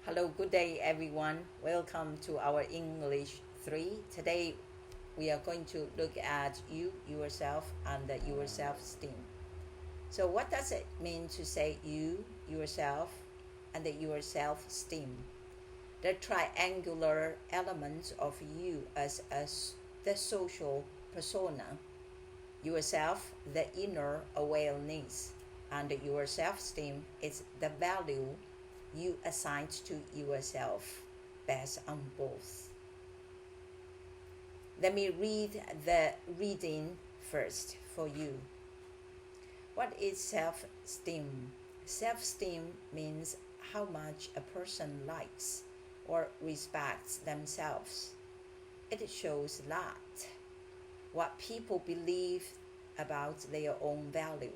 Hello, good day everyone. Welcome to our English 3. Today we are going to look at you, yourself, and your self-esteem. So what does it mean to say you, yourself, and your self-esteem? The triangular elements of you as the social persona, yourself, the inner awareness, and your self-esteem is the value you assign to yourself based on both. Let me read the reading first for you. What is self-esteem? Self-esteem means how much a person likes or respects themselves. It shows that what people believe about their own value.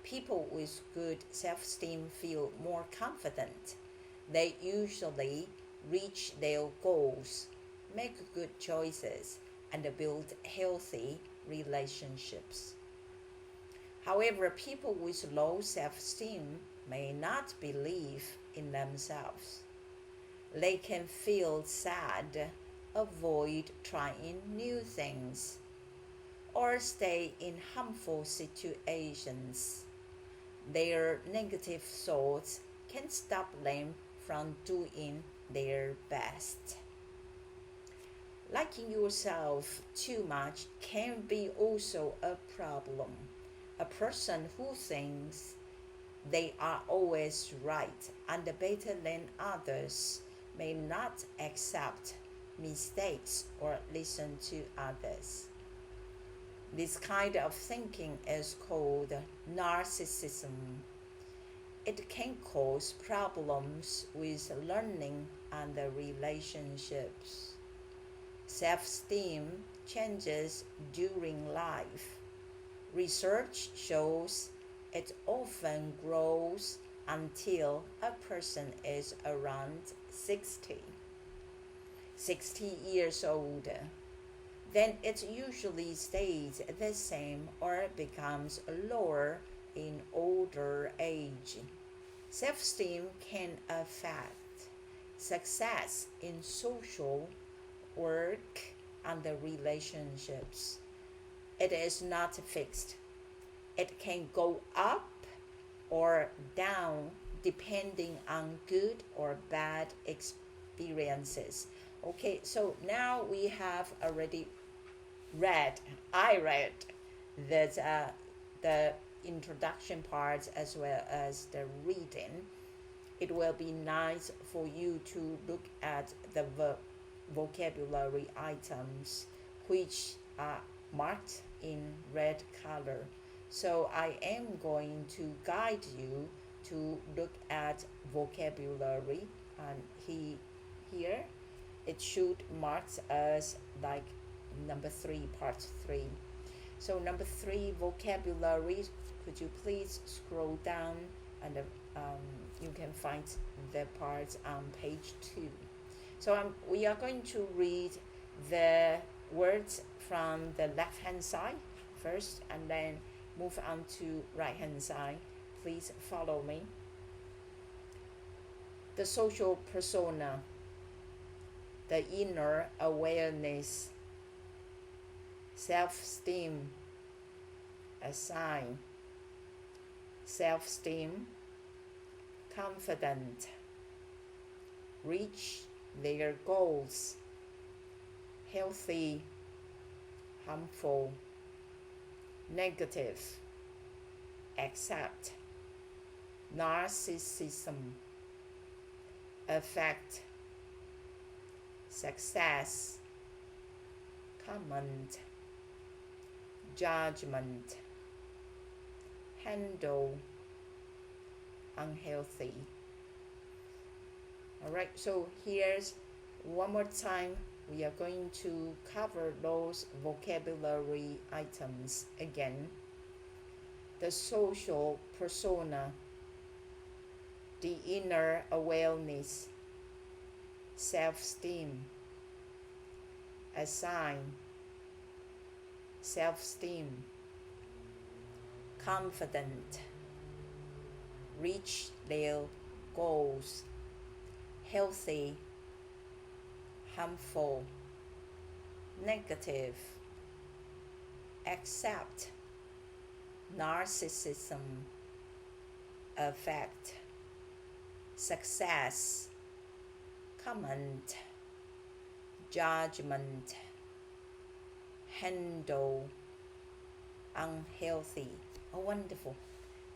People with good self-esteem feel more confident. They usually reach their goals, make good choices, and build healthy relationships. However, people with low self-esteem may not believe in themselves. They can feel sad, avoid trying new things, or stay in harmful situations. Their negative thoughts can stop them from doing their best. Liking yourself too much can be also a problem. A person who thinks they are always right and better than others may not accept mistakes or listen to others. This kind of thinking is called narcissism. It can cause problems with learning and relationships. Self-esteem changes during life. Research shows it often grows until a person is around 60 years old. Then it usually stays the same or becomes lower in older age. Self-esteem can affect success in social, work, and relationships. It is not fixed. It can go up or down depending on good or bad experiences. Okay, so now we have already I read the introduction parts as well as the reading. It will be nice for you to look at the vocabulary items which are marked in red color. So I am going to guide you to look at vocabulary, and here it should mark as like number 3, part 3. So number 3, vocabulary. Could you please scroll down and you can find the parts on page 2. So we are going to read the words from the left hand side first and then move on to right hand side. Please follow me. The social persona, the inner awareness, self-esteem, assign, self-esteem, confident, reach their goals, healthy, harmful, negative, accept, narcissism, affect, success, comment, judgment, handle, unhealthy. Alright, so here's one more time. We are going to cover those vocabulary items again. The social persona, the inner awareness, self-esteem, assign, self-esteem, confident, reach their goals, healthy, harmful, negative, accept, narcissism, affect, success, comment, judgment, handle, unhealthy. Oh, wonderful.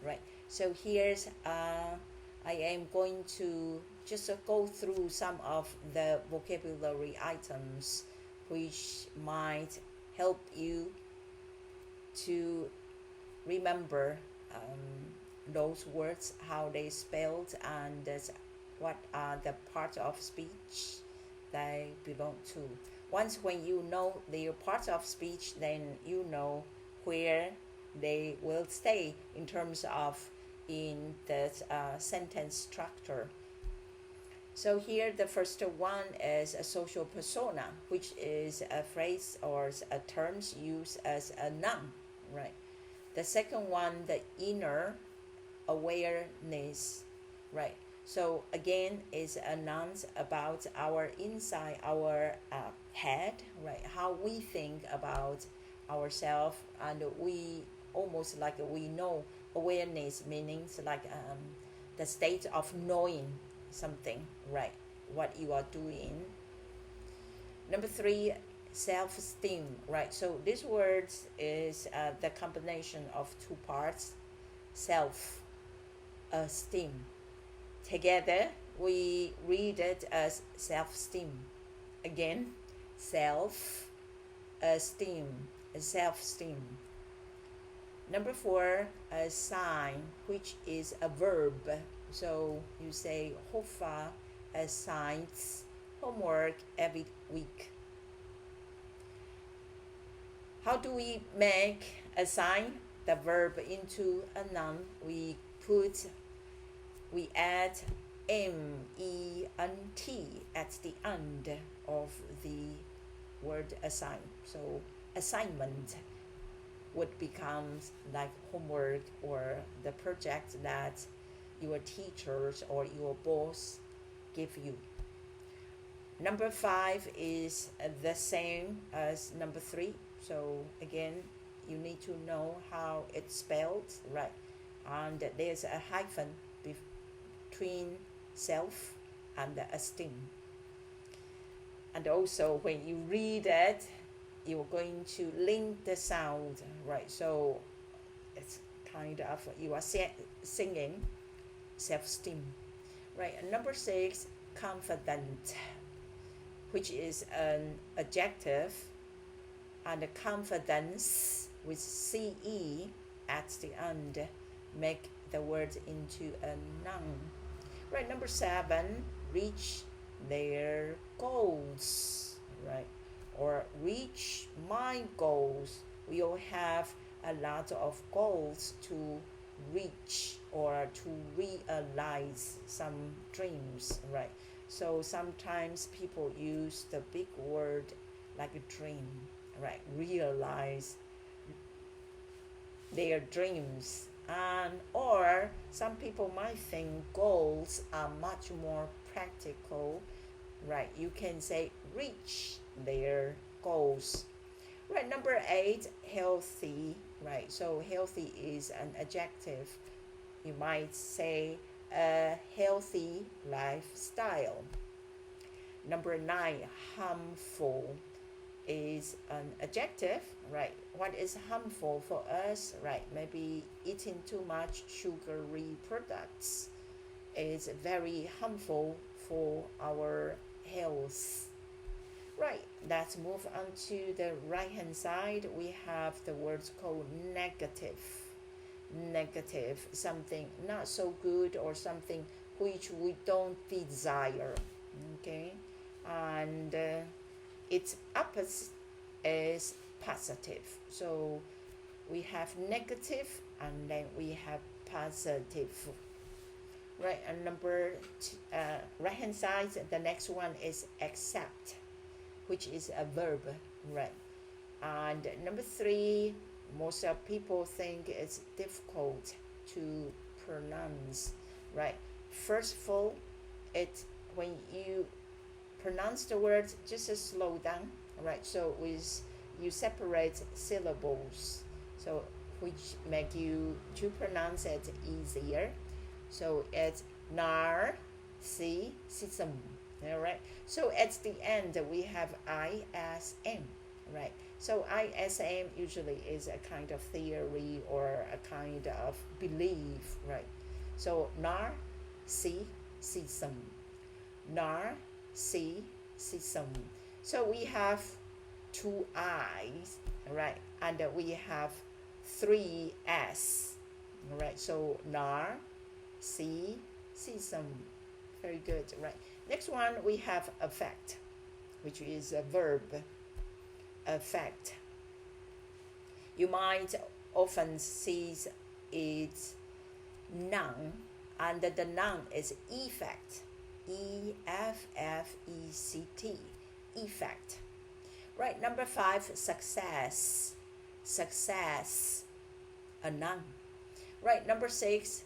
Right. So here's I am going to just go through some of the vocabulary items which might help you to remember those words, how they spelled, and what are the parts of speech they belong to. Once when you know their parts of speech, then you know where they will stay in terms of in the sentence structure. So here the first one is a social persona, which is a phrase or a term used as a noun, right? The second one, the inner awareness, right? So again, is a noun about our inside, our head, right? How we think about ourselves, and we almost like we know. Awareness meanings like the state of knowing something, right? What you are doing. Number three, self-esteem, right? So this word is the combination of two parts, self-esteem. Together, we read it as self-esteem. Again, self-esteem, self-esteem. Number four, a sign, which is a verb. So you say Hofa assigns homework every week. How do we make a sign, the verb, into a noun? We add ment at the end of the word assign. So assignment would become like homework or the project that your teachers or your boss give you. Number five is the same as number three. So again, you need to know how it's spelled, right? And there's a hyphen between self and the esteem. And also when you read it, you're going to link the sound, right? So it's kind of, you are singing self-esteem, right? And number six, confident, which is an adjective, and the confidence with CE at the end make the word into a noun. Right, number seven, reach their goals, right? Or reach my goals. We all have a lot of goals to reach or to realize some dreams, right? So sometimes people use the big word like a dream, right? Realize their dreams. And or some people might think goals are much more practical, right? You can say reach their goals. Right, number eight, healthy, right? So healthy is an adjective. You might say a healthy lifestyle. Number nine, harmful is an adjective, right? What is harmful for us, right? Maybe eating too much sugary products is very harmful for our health. Right, let's move on to the right hand side. We have the words called negative. Negative, something not so good or something which we don't desire. Okay, and its opposite is positive. So we have negative and then we have positive. Right, and right hand side, the next one is accept, which is a verb, right? And number three, most of people think it's difficult to pronounce, right? First of all, it's when you pronounce the words, just slow down, right? So with you separate syllables, so which make you to pronounce it easier. So it's nar, si, sism. All right. So at the end we have ISM, right? So ISM usually is a kind of theory or a kind of belief, right? So nar, si, sism. Nar, si, sism. So we have two I's, right? And we have three S, right? So nar, si, sism. Very good, right? Next one we have affect, which is a verb. Affect. You might often see its noun, and the noun is effect. EFFECT. Effect. Right, number 5, success. Success, a noun. Right, number 6,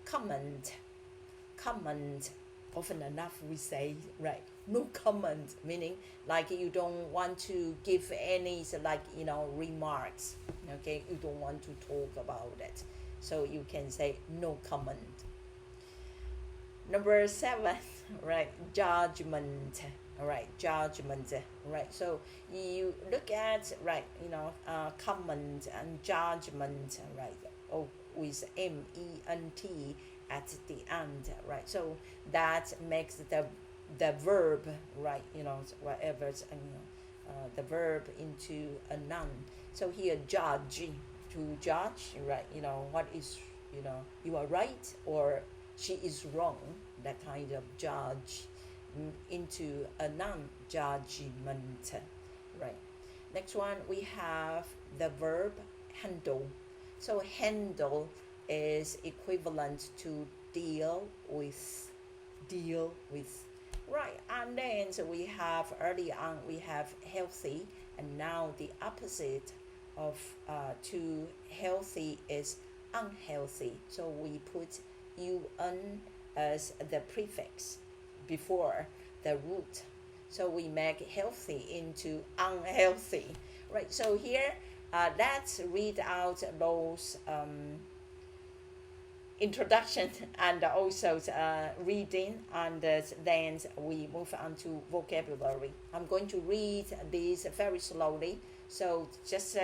comment. Comment, often enough we say, right, no comment, meaning like you don't want to give any remarks, okay, you don't want to talk about it, so you can say no comment. Number 7, right, judgment. All right, judgment, right? So you look at, right, comment and judgment, right? Oh, with MENT at the end, right? So that makes the verb, right? Whatever the verb into a noun. So here, judge, to judge, right? What is, you are right or she is wrong. That kind of judge into a noun, judgment, right? Next one we have the verb handle. So handle is equivalent to deal with, right? And then so we have early on we have healthy, and now the opposite of to healthy is unhealthy. So we put un as the prefix before the root, so we make healthy into unhealthy, right? So here let's read out those introduction and also reading, and then we move on to vocabulary. I'm going to read these very slowly, so just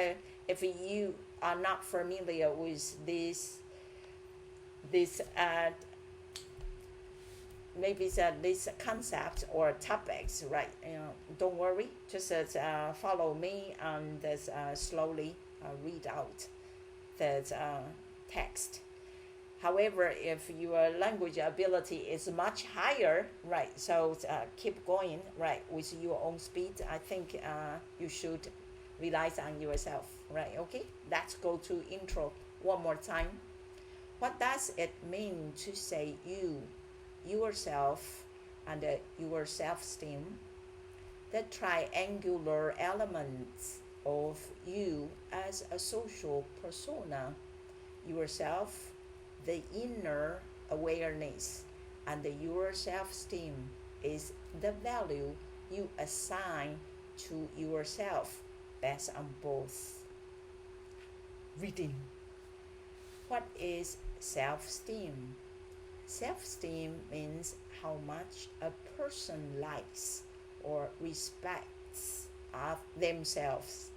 if you are not familiar with this maybe this concept or topics, right? Don't worry, just follow me and slowly read out the text. However, if your language ability is much higher, right, so keep going, right, with your own speed. I think you should rely on yourself, right? Okay, let's go to intro one more time. What does it mean to say you, yourself, and your self-esteem? The triangular elements of you as a social persona, yourself, the inner awareness, and your self-esteem is the value you assign to yourself based on both. Reading. What is self-esteem? Self-esteem means how much a person likes or respects of themselves.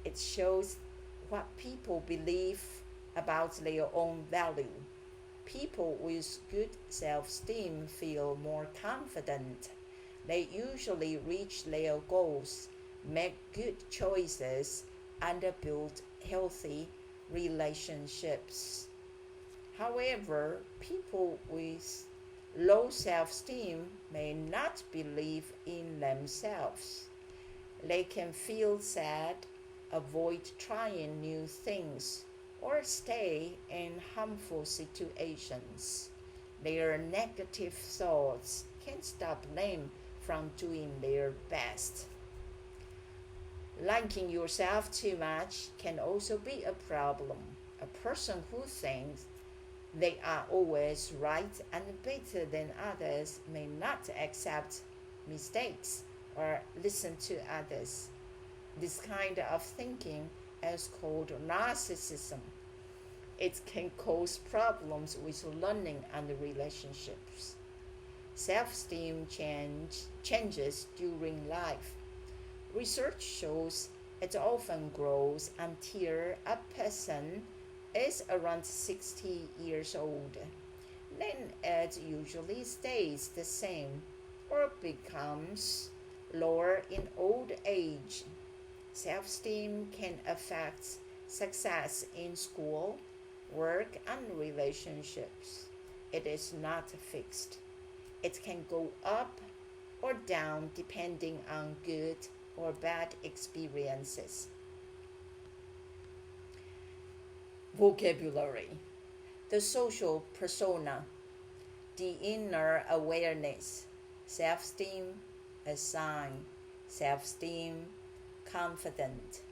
It shows what people believe about their own value. People with good self-esteem feel more confident. They usually reach their goals, make good choices, and build healthy relationships. However, people with low self-esteem may not believe in themselves. They can feel sad, avoid trying new things, or stay in harmful situations. Their negative thoughts can stop them from doing their best. Liking yourself too much can also be a problem. A person who thinks They are always right and better than others, may not accept mistakes or listen to others. This kind of thinking is called narcissism. It can cause problems with learning and relationships. Changes during life. Research shows it often grows until a person is around 60 years old. Then it usually stays the same or becomes lower in old age. Self esteem can affect success in school, work, and relationships. It is not fixed. It can go up or down depending on good or bad experiences. Vocabulary. The social persona, the inner awareness, self esteem, assign, self esteem, confident,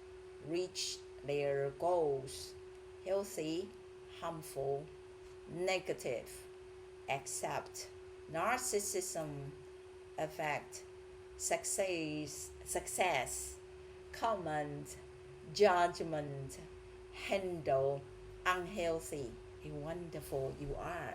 reach their goals, healthy, harmful, negative, accept, narcissism, affect, success, comment, judgment, handle, unhealthy. Wonderful you are.